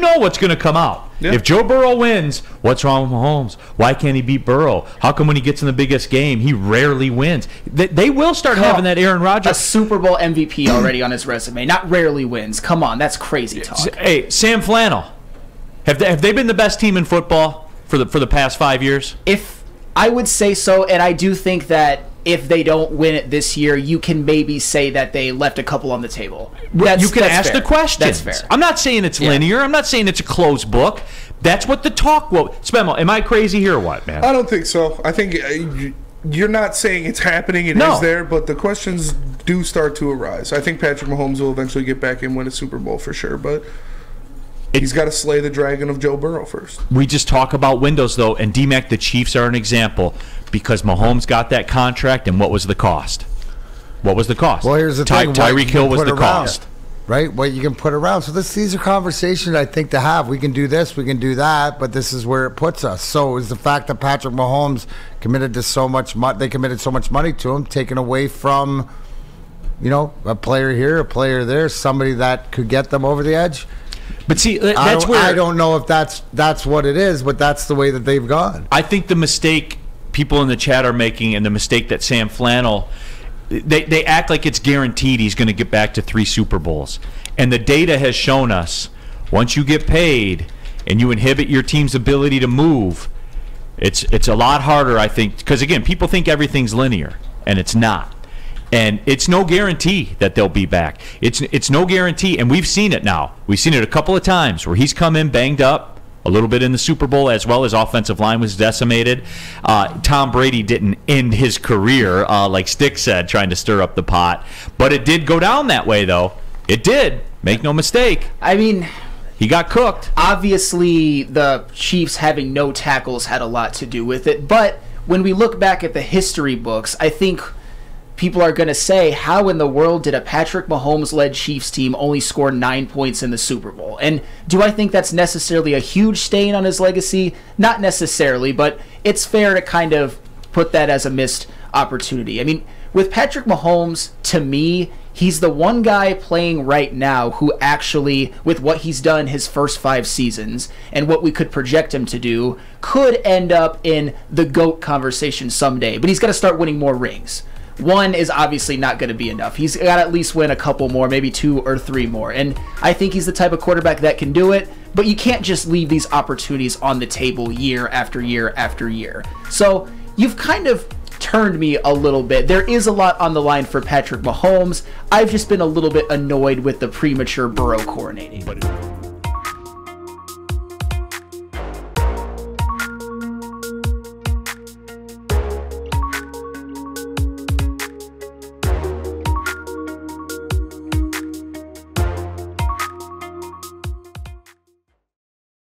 know what's going to come out. Yeah. If Joe Burrow wins, what's wrong with Mahomes? Why can't he beat Burrow? How come when he gets in the biggest game, he rarely wins? They will start having that Aaron Rodgers. A Super Bowl MVP already on his resume. Not rarely wins. Come on, that's crazy talk. Hey, Sam Flannel. Have they been the best team in football for the past 5 years? If I would say so, and I do think that if they don't win it this year, you can maybe say that they left a couple on the table. You can ask fair. the question. That's fair. I'm not saying it's linear. I'm not saying it's a closed book. That's what the talk will. Spemo, am I crazy here or what, man? I don't think so. I think you're not saying it's happening. It is there, but the questions do start to arise. I think Patrick Mahomes will eventually get back and win a Super Bowl for sure, but he's got to slay the dragon of Joe Burrow first. We just talk about windows, though, and D-Mac, the Chiefs are an example because Mahomes got that contract, and what was the cost? What was the cost? Well, here's the thing. Tyreek Hill was the cost. Right? What you can put around. So these are conversations I think to have. We can do this, we can do that, but this is where it puts us. So is the fact that Patrick Mahomes committed to so much they committed so much money to him, taken away from, a player here, a player there, somebody that could get them over the edge. But see, that's where I don't know if that's what it is, but that's the way that they've gone. I think the mistake people in the chat are making, and the mistake that Sam Flannel, they act like it's guaranteed he's going to get back to 3 Super Bowls. And the data has shown us, once you get paid and you inhibit your team's ability to move, it's a lot harder, I think, because again, people think everything's linear, and it's not. And it's no guarantee that they'll be back. It's no guarantee, and we've seen it now. We've seen it a couple of times where he's come in banged up, a little bit in the Super Bowl, as well as offensive line was decimated. Tom Brady didn't end his career, like Stick said, trying to stir up the pot. But it did go down that way, though. It did. Make no mistake. I mean, he got cooked. Obviously, the Chiefs having no tackles had a lot to do with it. But when we look back at the history books, I think people are going to say, how in the world did a Patrick Mahomes-led Chiefs team only score 9 points in the Super Bowl? And do I think that's necessarily a huge stain on his legacy? Not necessarily, but it's fair to kind of put that as a missed opportunity. I mean, with Patrick Mahomes, to me, he's the one guy playing right now who actually, with what he's done his first 5 seasons and what we could project him to do, could end up in the GOAT conversation someday. But he's got to start winning more rings. 1 is obviously not going to be enough. He's got to at least win a couple more, maybe 2 or 3 more. And I think he's the type of quarterback that can do it, but you can't just leave these opportunities on the table year after year after year. So you've kind of turned me a little bit. There is a lot on the line for Patrick Mahomes. I've just been a little bit annoyed with the premature Burrow coronating.